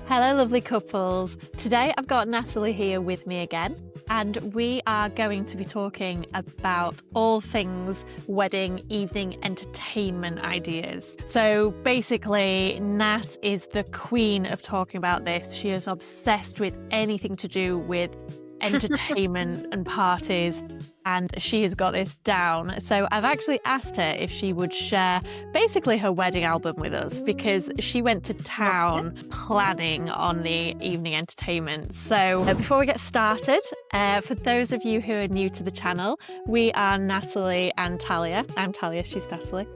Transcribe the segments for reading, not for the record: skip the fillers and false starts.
Hello, lovely couples. Today I've got Natalie here with me again, and we are going to be talking about all things wedding evening entertainment ideas. So basically, Nat is the queen of talking about this. She is obsessed with anything to do with entertainment and parties, and she has got this down. So I've actually asked her if she would share basically her wedding album with us, because she went to town planning on the evening entertainment. So before we get started, for those of you who are new to the channel, we are Natalie and Talia. I'm Talia, she's Natalie.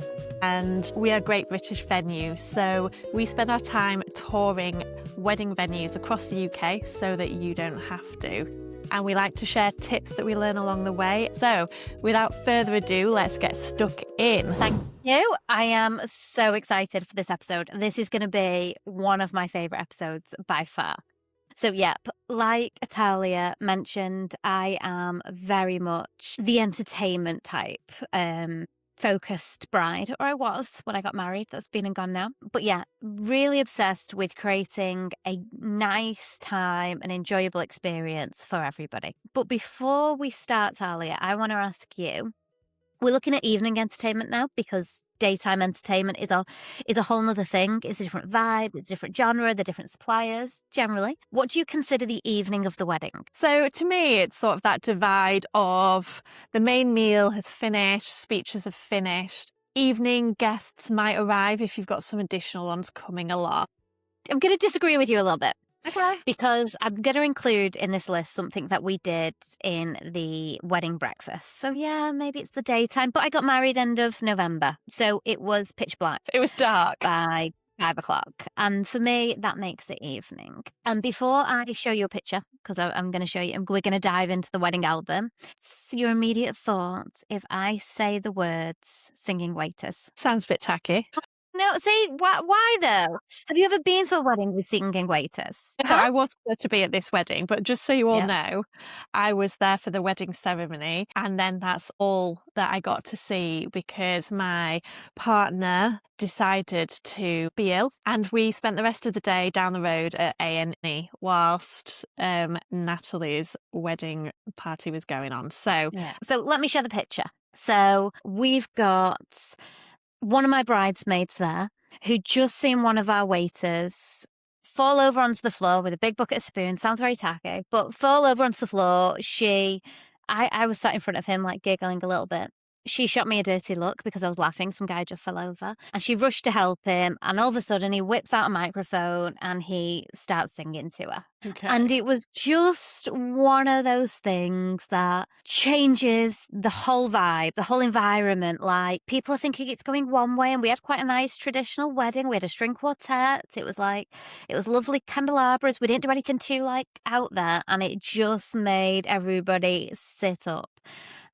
And we are Great British Venues. So we spend our time touring wedding venues across the UK so that you don't have to. And we like to share tips that we learn along the way. So without further ado, let's get stuck in. Thank you. I am so excited for this episode. This is going to be one of my favourite episodes by far. So, yep, like Talia mentioned, I am very much the entertainment type focused bride, or I was when I got married. That's been and gone now. But yeah, really obsessed with creating a nice time, an enjoyable experience for everybody. But before we start, Talia, I want to ask you, we're looking at evening entertainment now because daytime entertainment is a whole nother thing. It's a different vibe, it's a different genre, the different suppliers, generally. What do you consider the evening of the wedding? So to me, it's sort of that divide of the main meal has finished, speeches have finished, evening guests might arrive if you've got some additional ones coming along. I'm going to disagree with you a little bit. Okay. Because I'm going to include in this list something that we did in the wedding breakfast. So yeah, maybe it's the daytime, but I got married end of November. So it was pitch black. It was dark. By 5 o'clock. And for me, that makes it evening. And before I show you a picture, because I'm going to show you, we're going to dive into the wedding album. So your immediate thoughts if I say the words singing waiters? Sounds a bit tacky. No, see, why though? Have you ever been to a wedding with singing waiters? So I was supposed to be at this wedding, but just so you all know, I was there for the wedding ceremony, and then that's all that I got to see because my partner decided to be ill, and we spent the rest of the day down the road at A&E whilst Natalie's wedding party was going on. So let me share the picture. So we've got one of my bridesmaids there who just seen one of our waiters fall over onto the floor with a big bucket of spoons. Sounds very tacky, but fall over onto the floor. I was sat in front of him, like giggling a little bit. She shot me a dirty look because I was laughing. Some guy just fell over and she rushed to help him. And all of a sudden he whips out a microphone and he starts singing to her. Okay. And it was just one of those things that changes the whole vibe, the whole environment. Like people are thinking it's going one way, and we had quite a nice traditional wedding. We had a string quartet. It was lovely candelabras. We didn't do anything too out there. And it just made everybody sit up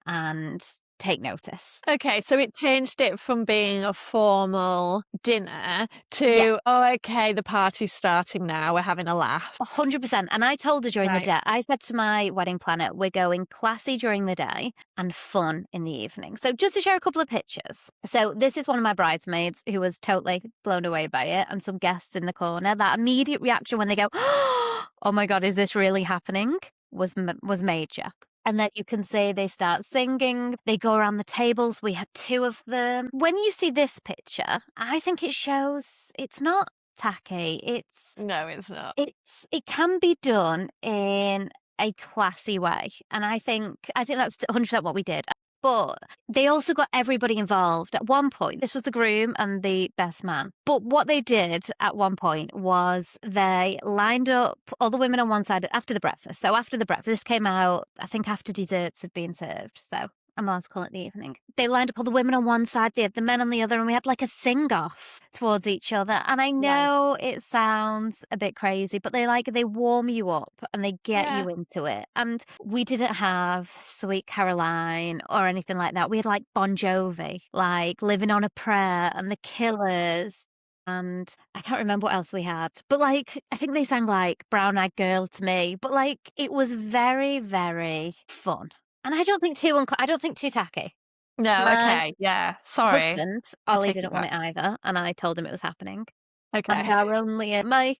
and take notice. Okay, so it changed it from being a formal dinner to, okay, the party's starting now, we're having a laugh. 100%. And I told her during the day, I said to my wedding planner, we're going classy during the day and fun in the evening. So just to share a couple of pictures. So this is one of my bridesmaids who was totally blown away by it, and some guests in the corner. That immediate reaction when they go, oh my God, is this really happening? was major. And then you can see they start singing. They go around the tables. We had 2 of them. When you see this picture, I think it shows it's not tacky. No, it's not. It can be done in a classy way. And I think that's 100% what we did. But they also got everybody involved. At one point, this was the groom and the best man. But what they did at one point was they lined up all the women on one side after the breakfast. So after the breakfast, this came out, I think after desserts had been served. So I'm allowed to call it the evening. They lined up all the women on one side, they had the men on the other, and we had like a sing-off towards each other. And I know it sounds a bit crazy, but they warm you up and they get you into it. And we didn't have Sweet Caroline or anything like that. We had like Bon Jovi, like Living on a Prayer and The Killers. And I can't remember what else we had. But I think they sang like Brown Eyed Girl to me. But it was very, very fun. And I don't think too tacky. No, okay, yeah, sorry. Husband, Ollie didn't want it either, and I told him it was happening. Okay. And our only my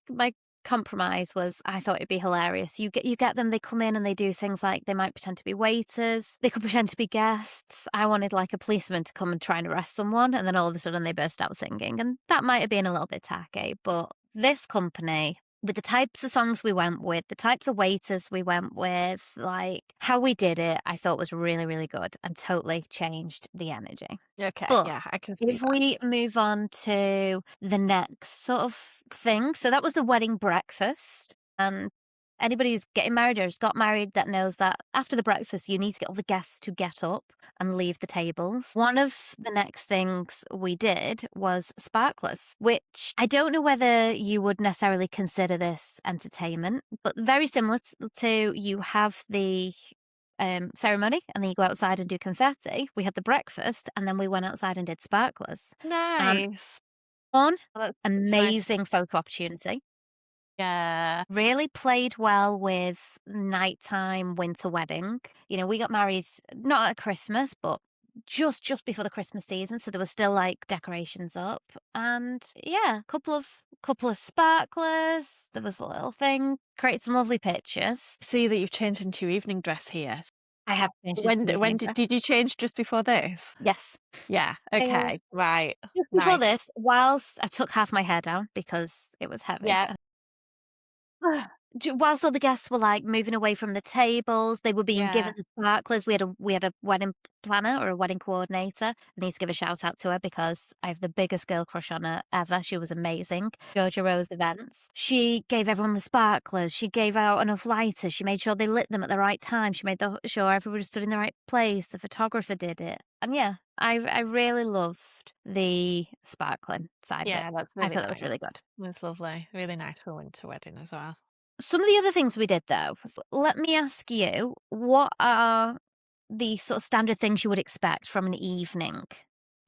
compromise was I thought it'd be hilarious. You get them, they come in and they do things like they might pretend to be waiters, they could pretend to be guests. I wanted like a policeman to come and try and arrest someone, and then all of a sudden they burst out singing, and that might have been a little bit tacky, but this company, with the types of songs we went with, the types of waiters we went with, like how we did it, I thought was really, really good and totally changed the energy. Okay, But yeah, I can see if that. we move on to the next sort of thing, so that was the wedding breakfast. And anybody who's getting married or has got married that knows that after the breakfast, you need to get all the guests to get up and leave the tables. One of the next things we did was sparklers, which I don't know whether you would necessarily consider this entertainment, but very similar to you have the ceremony, and then you go outside and do confetti. We had the breakfast, and then we went outside and did sparklers. And Nice. fun, Well, that's such a nice. amazing photo opportunity. Yeah. Really played well with nighttime winter wedding. You know, we got married not at Christmas, but just before the Christmas season, so there was still like decorations up, and yeah, couple of sparklers. There was a little thing. Created some lovely pictures. See that you've changed into your evening dress here. I have changed it to When evening did dress. did you change just before this? Yes. Yeah, Uh, okay, right. Just before Nice. this, whilst I took half my hair down because it was heavy. Yeah, Whilst all the guests were like moving away from the tables, they were being yeah. given the sparklers. We had a wedding planner or a wedding coordinator. I need to give a shout out to her because I have the biggest girl crush on her ever. She was amazing. Georgia Rose Events. She gave everyone the sparklers. She gave out enough lighters. She made sure they lit them at the right time. She made sure everybody stood in the right place. The photographer did it. And yeah, I really loved the sparkling side of it. Yeah, that's I really thought that was nice. really good. That's lovely. Really nice for a winter wedding as well. Some of the other things we did though, let me ask you, what are the sort of standard things you would expect from an evening?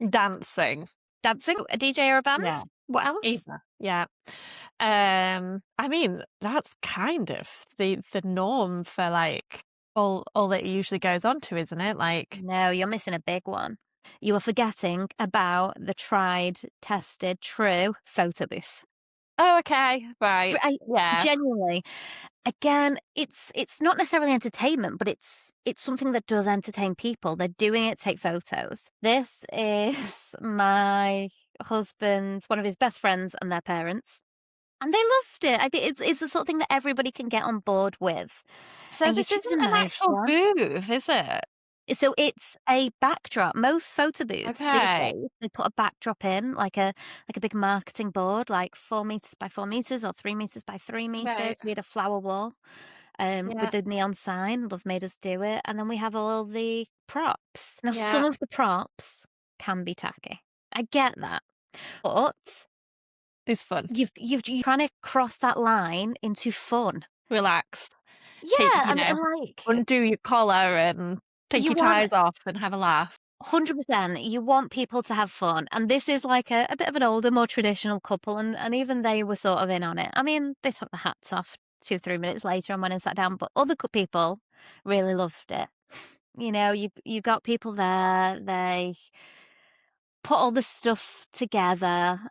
Dancing. Dancing, a DJ or a band? Yeah. What else? Either. Yeah. I mean, that's kind of the norm for, like, all that it usually goes on to, isn't it? Like, No, you're missing a big one. You are forgetting about the tried, tested, true photo booth. "Oh, okay, right, yeah, Genuinely, again, it's not necessarily entertainment, but it's something that does entertain people. They're doing it to take photos. This is my husband's one of his best friends and their parents, and they loved it. I think it's the sort of thing that everybody can get on board with, so and you this choose a isn't an nice actual one. booth, is it?" So it's a backdrop. Most photo booths these Okay, days, they put a backdrop in, like a big marketing board, like 4 meters by 4 meters or 3 meters by 3 meters. right, We had a flower wall with yeah, the neon sign. Love made us do it, and then we have all the props. Now, some yeah, of the props can be tacky. I get that, but it's fun, you're trying to cross that line into fun. relaxed, take Yeah, you and know, like undo your collar and take you your want ties off and have a laugh. 100%. You want people to have fun. And this is like a bit of an older, more traditional couple. And even they were sort of in on it. I mean, they took the hats off 2, 3 minutes later and went and sat down. But other people really loved it. You know, you got people there. They put all the stuff together.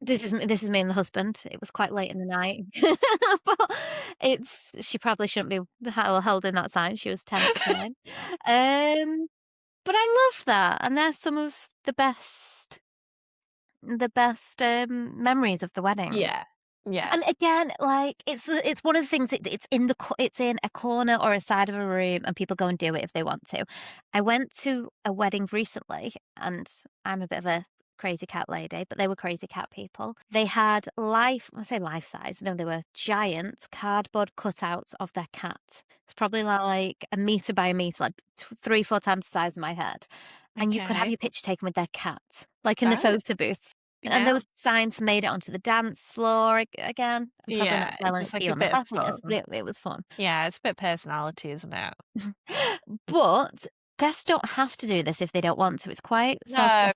This is me and the husband. It was quite late in the night, but she probably shouldn't be holding that sign. She was 10 at the time. Um, But I loved that, and they're some of the best memories of the wedding. Yeah, yeah, And again, like, it's one of the things it's in a corner or a side of a room, and people go and do it if they want to. I went to a wedding recently, and I'm a bit of a crazy cat lady, but they were crazy cat people. They had I say life size, no, they were giant cardboard cutouts of their cat. It's probably like a meter by a meter, like 3, 4 times the size of my head. And you could have okay, your picture taken with their cat, like in the right, photo booth. And yeah, those signs made it onto the dance floor again. I'm probably not yeah, it's selling it just to like you a on the bit of happiness, but fun. it was fun. Yeah, it's a bit of personality, isn't it? But guests don't have to do this if they don't want to. It's quite self. No.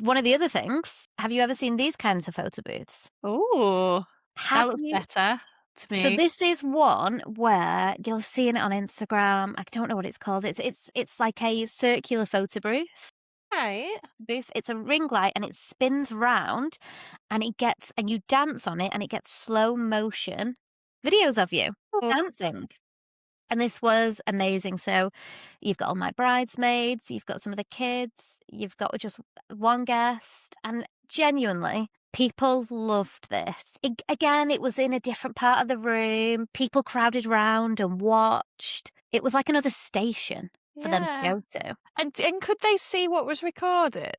One of the other things, have you ever seen these kinds of photo booths? Ooh, that Have looks you? better to So me. this is one where you'll have seen it on Instagram. I don't know what it's called. It's like a circular photo booth. Right. booth. It's a ring light and it spins round and you dance on it and it gets slow motion videos of you Oh, dancing. And this was amazing. So you've got all my bridesmaids, you've got some of the kids, you've got just one guest, and genuinely, people loved this. Again, it was in a different part of the room. People crowded round and watched. It was like another station for them to yeah. go to. And could they see what was recorded?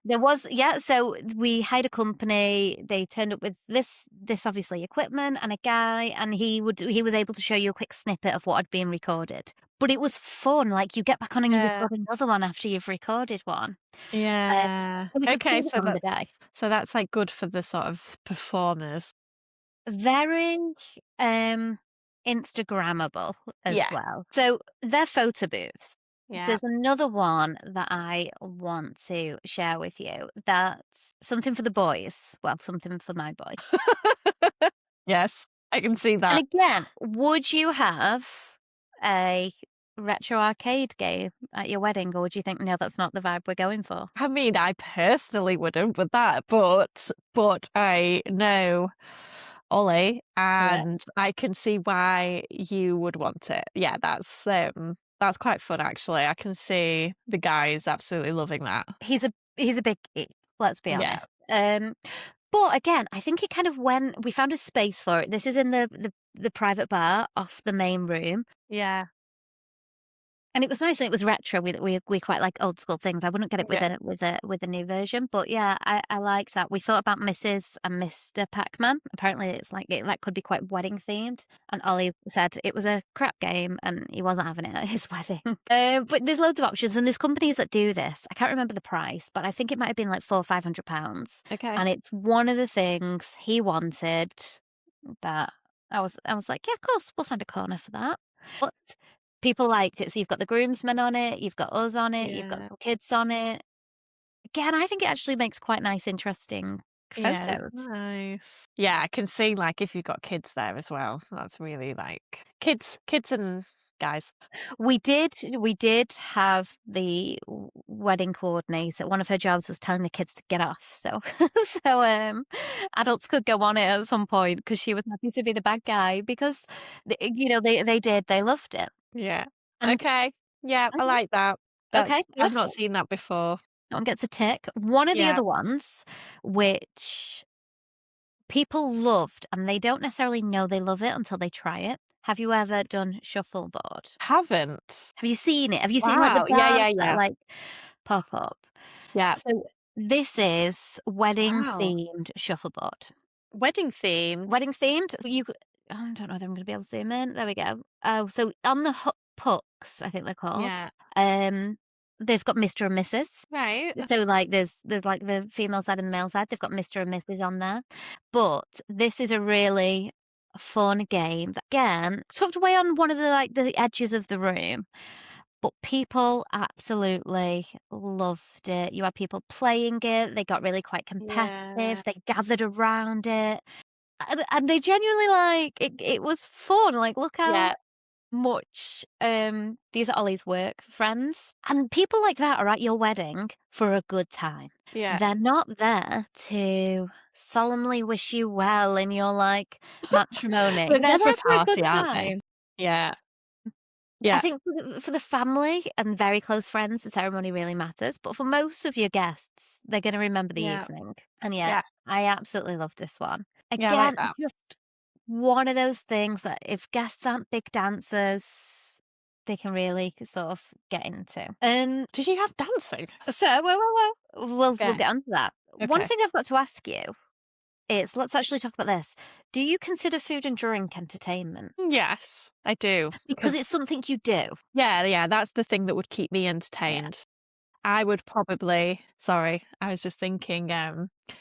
There was yeah, so we hired a company, they turned up with this obviously equipment and a guy, and he was able to show you a quick snippet of what had been recorded. But it was fun, like, you get back on and you Yeah. record another one after you've recorded one. Yeah. So we could see Okay, them on the day. so that's, like, good for the sort of performers. Very, Instagrammable as Yeah. well. So they're photo booths. Yeah. There's another one that I want to share with you that's something for the boys. Well, something for my boy. Yes, I can see And that. again, would you have a retro arcade game at your wedding, or would you think, "No, that's not the vibe we're going for?" I mean, I personally wouldn't with that, but I know Ollie, Yeah. and I can see why you would want it. Yeah, that's quite fun actually. I can see the guys absolutely loving that. He's a big geek, let's be Yeah. honest. But again, I think it kind of we found a space for it. This is in the private bar off the main room. Yeah. And it was nice and it was retro. We quite like old school things. I wouldn't get it with Yeah. a new version, but yeah, I liked that. We thought about Mrs. and Mr. Pac-Man. Apparently, it's like that could be quite wedding themed. And Ollie said it was a crap game and he wasn't having it at his wedding. But there's loads of options and there's companies that do this. I can't remember the price, but I think it might have been like £400 or £500. Okay. And it's one of the things he wanted that I was like, yeah, of course, we'll find a corner for that. But people liked it. So you've got the groomsmen on it, you've got us on it, you've got Yeah. some kids on it. Again, I think it actually makes quite nice, interesting Yeah, it's photos. nice. Yeah, I can see, like, if you've got kids there as well, that's really, like kids and guys. We did have the wedding coordinator. One of her jobs was telling the kids to get off. So, adults could go on it at some point because she was happy to be the bad guy because, they loved it. Yeah. And Okay. Yeah, I okay, like that. okay, I've good. not seen that before. That one gets a tick. One of the Yeah. other ones, which people loved, and they don't necessarily know they love it until they try it. Have you ever done shuffleboard? Haven't. Have you seen it? Have you seen, like, the Wow. Yeah, bars yeah, that, yeah. like, pop up? Yeah. So, this is Wow. wedding-themed shuffleboard. Wedding themed. Wedding-themed, so I don't know if I'm gonna be able to zoom in. There we go. Oh, so on the pucks, I think they're called, Yeah. um, they've got Mr. and Mrs. Right. So, like, there's, like, the female side and the male side, they've got Mr. and Mrs. on there. But this is a really fun game that, again, tucked away on one of the edges of the room, but people absolutely loved it. You had people playing it, they got really quite Yeah. competitive, they gathered around it, and they genuinely, like, it was fun, like, look how Yeah. much these are Ollie's work friends, and people like that are at your wedding for a good time. Yeah. They're not there to solemnly wish you well in your, like, matrimony. They're They're there for there a for a good party, aren't they? time. Yeah. I Yeah. think for the family and very close friends, the ceremony really matters, but for most of your guests, they're gonna remember the Yeah. evening, and yeah, Yeah. I absolutely love this one. Yeah, I like Again, that. just one of those things that if guests aren't big dancers, they can really sort of get into. Did you have dancing? So we'll Okay. get onto that. One Okay. thing I've got to ask you is, let's actually talk about this. Do you consider food and drink entertainment? Yes, I do. Because 'Cause it's something you do. yeah, yeah, that's the thing that would keep me Yeah. entertained. I would probably sorry, I was just thinking,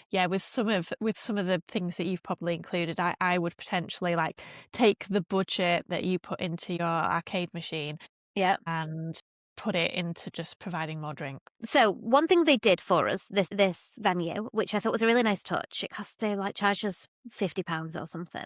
yeah, with some of the things that you've probably included, I would potentially, like, take the budget that you put into your arcade machine Yeah. and put it into just providing more drink. So one thing they did for us, this venue, which I thought was a really nice touch, it cost they like charged us £50 or something.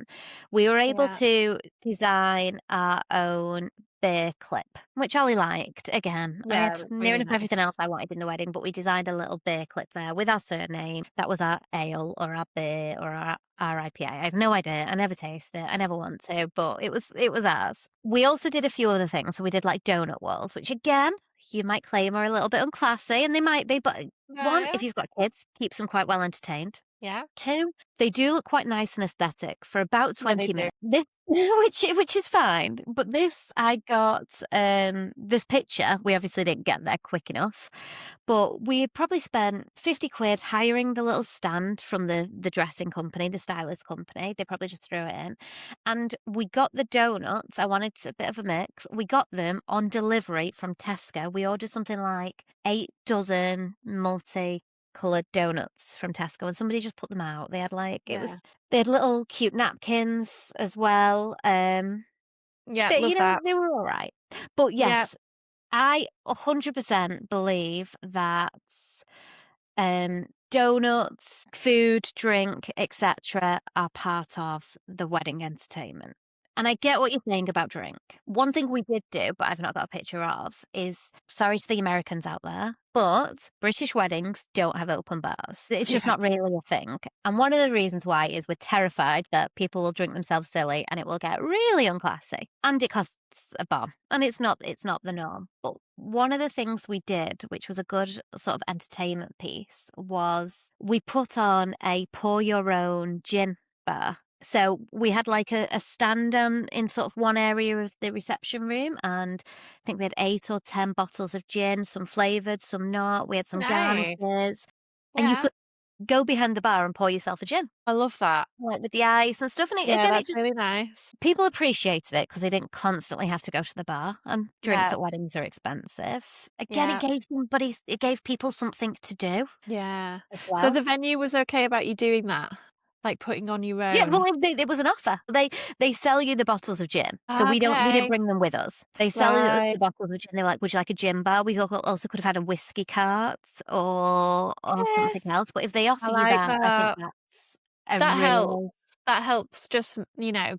We were able Yeah. to design our own beer clip, which Ollie liked. Again, I Yeah, had that's near really enough everything nice. else I wanted in the wedding, but we designed a little beer clip there with our surname. That was our ale or our beer or our IPA. I have no idea. I never taste it. I never want to, but it was ours. We also did a few other things. So we did like donut walls, which again, you might claim are a little bit unclassy, and they might be, but one, No. if you've got kids, keeps them quite well entertained. Yeah. Two, they do look quite nice and aesthetic for about Yeah, they 20 do. minutes. This which is fine, but this I got, this picture, we obviously didn't get there quick enough, but we probably spent 50 quid hiring the little stand from the dressing company, the stylist company. They probably just threw it in, and we got the donuts. I wanted a bit of a mix. We got them on delivery from Tesco. We ordered something like 8 dozen multi-coloured donuts from Tesco, and somebody just put them out. They had like Yeah. they had little cute napkins as well. Yeah, They, love that. they were all right. But Yeah. yes, I 100% believe that donuts, food, drink, etc., are part of the wedding entertainment. And I get what you're saying about drink. One thing we did do, but I've not got a picture of, is sorry to the Americans out there, but British weddings don't have open bars. It's just Yeah. not really a thing. And one of the reasons why is we're terrified that people will drink themselves silly and it will get really unclassy. And it costs a bomb. And it's not the norm. But one of the things we did, which was a good sort of entertainment piece, was we put on a pour your own gin bar. So we had like a stand down in sort of one area of the reception room, and I think we had 8 or 10 bottles of gin, some flavoured, some not. We had some Nice. garnishes, and you Yeah. could go behind the bar and pour yourself a gin, I love that. like with the ice and stuff. And Yeah, again, it that's just really nice. people appreciated it because they didn't constantly have to go to the bar. And drinks Yeah. at weddings are expensive. Again, Yeah. it gave people something to do Yeah. as So well. the venue was okay about you doing that? Like putting on your Yeah, well, own? it was an offer. They sell you the bottles of gin, so we didn't Okay. bring them with us. They sell you Right. the bottles of gin. They're like, "Would you like a gin bar?" We also could have had a whiskey cart or Yeah. something else. But if they I offer you like that, I think that. that's a That helps. real That helps just,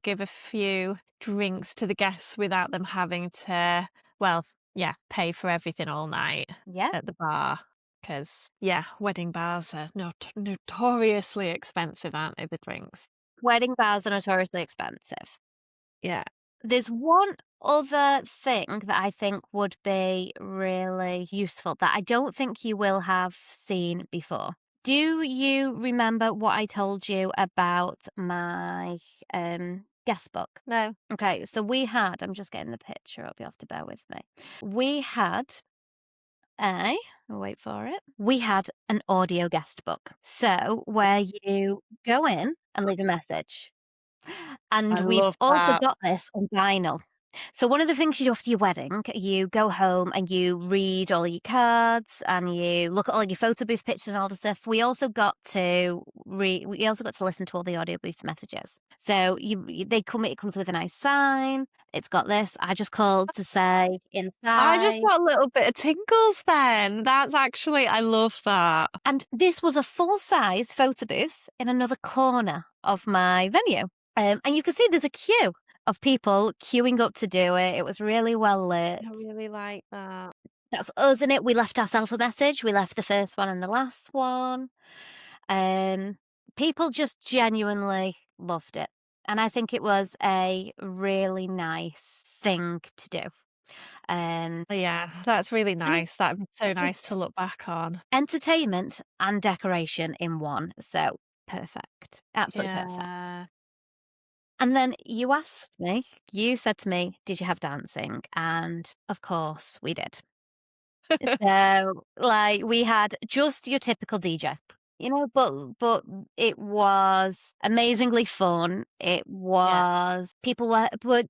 give a few drinks to the guests without them having to, well, yeah, pay for everything all night yeah. at the bar. Because yeah, wedding bars are notoriously expensive, aren't they, the drinks? Wedding bars are notoriously expensive. Yeah. There's one other thing that I think would be really useful that I don't think you will have seen before. Do you remember what I told you about my guest book? No. Okay, so I'm just getting the picture up, you'll have to bear with me. We had a, wait for it, we had an audio guest book. So where you go in and leave a message. And I we've love also that. got this on vinyl. So one of the things you do after your wedding, you go home and you read all your cards and you look at all your photo booth pictures and all the stuff. We also got to listen to all the audio booth messages. So it comes with a nice sign. It's got this. I just called to say I just inside. got a little bit of tingles then. I love that. And this was a full-size photo booth in another corner of my venue. And you can see there's a queue of people queuing up to do it. It was really well lit. I really like that. That's us in it. We left ourselves a message. We left the first one and the last one. Um, People just genuinely loved it. And I think it was a really nice thing to do. Yeah, that's really And nice. That'd be so nice to it's look back on. entertainment and decoration in one. So perfect. Absolutely perfect. Yeah. And then you said to me, did you have dancing? And of course we did. So, like, we had just your typical DJ, but it was amazingly fun. It Yeah. was people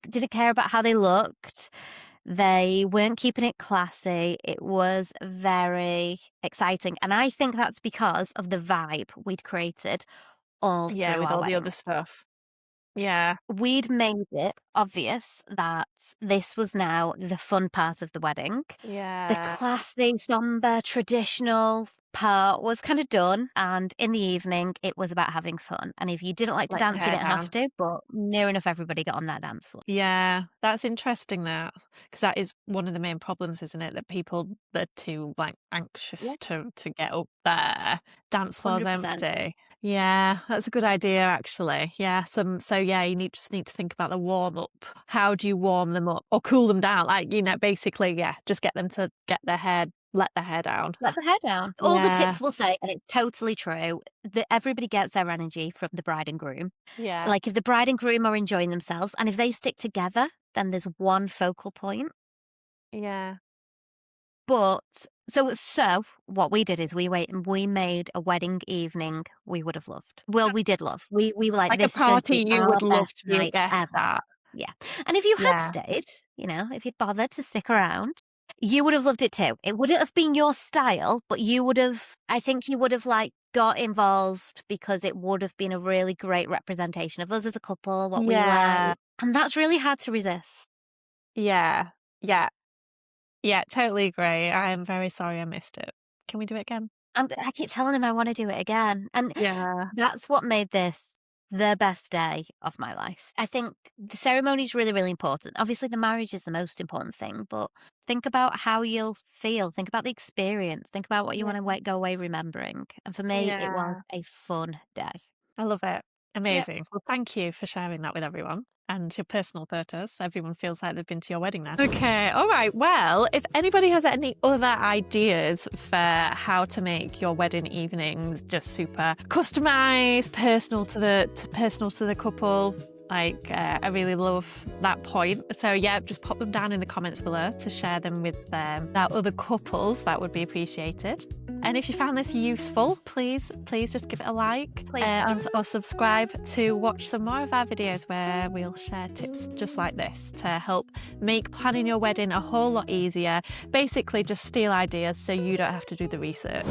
didn't care about how they looked. They weren't keeping it classy. It was very exciting, and I think that's because of the vibe we'd created all Yeah, through with our all the other wedding. stuff. Yeah. We'd made it obvious that this was now the fun part of the wedding. The Yeah. classy, somber, traditional part was kind of done, and in the evening, it was about having fun. And if you didn't like to Let your dance, you hair didn't have down. to, but near enough everybody got on that dance floor. Yeah, that's interesting that, because that is one of the main problems, isn't it? That people are too, like, Yeah, anxious to get up there. Dance floor's 100%. empty. Yeah, that's a good idea, actually. Yeah, yeah, you just need to think about the warm up. How do you warm them up or cool them down? Like, basically, yeah, just get them to let their hair down. Let the hair down. All the Yeah, tips will say, and it's totally true, that everybody gets their energy from the bride and groom. yeah, Like, if the bride and groom are enjoying themselves, and if they stick together, then there's one focal point. yeah. But so what we did is we made a wedding evening we would have loved. Well, we did love. We were like, Like a "This is going to party be you our would love best for your night guests ever." at. Yeah, and if you had Yeah, stayed, if you'd bothered to stick around, you would have loved it too. It wouldn't have been your style, but I think you would have, like, got involved because it would have been a really great representation of us as a couple, what we yeah, like, and that's really hard to resist. yeah, yeah. Yeah, totally agree. I am very sorry I missed it. Can we do it again? I keep telling him I wanna do it again, and Yeah. that's what made this the best day of my life. I think the ceremony is really, really important. Obviously, the marriage is the most important thing, but think about how you'll feel. Think about the experience. Think about what you Yeah. wanna go away remembering, and for me, it was Yeah. a fun day. I love it. Yep. Amazing. Well, thank you for sharing that with everyone and your personal photos. Everyone feels like they've been to your wedding now. Okay. All right. Well, if anybody has any other ideas for how to make your wedding evenings just super customized, personal to the couple, like I really love that point. So yeah, just pop them down in the comments below to share them with that other couples. That would be appreciated. And if you found this useful, please just give it a like Please do. or subscribe to watch some more of our videos where we'll share tips just like this to help make planning your wedding a whole lot easier. Basically, just steal ideas so you don't have to do the research.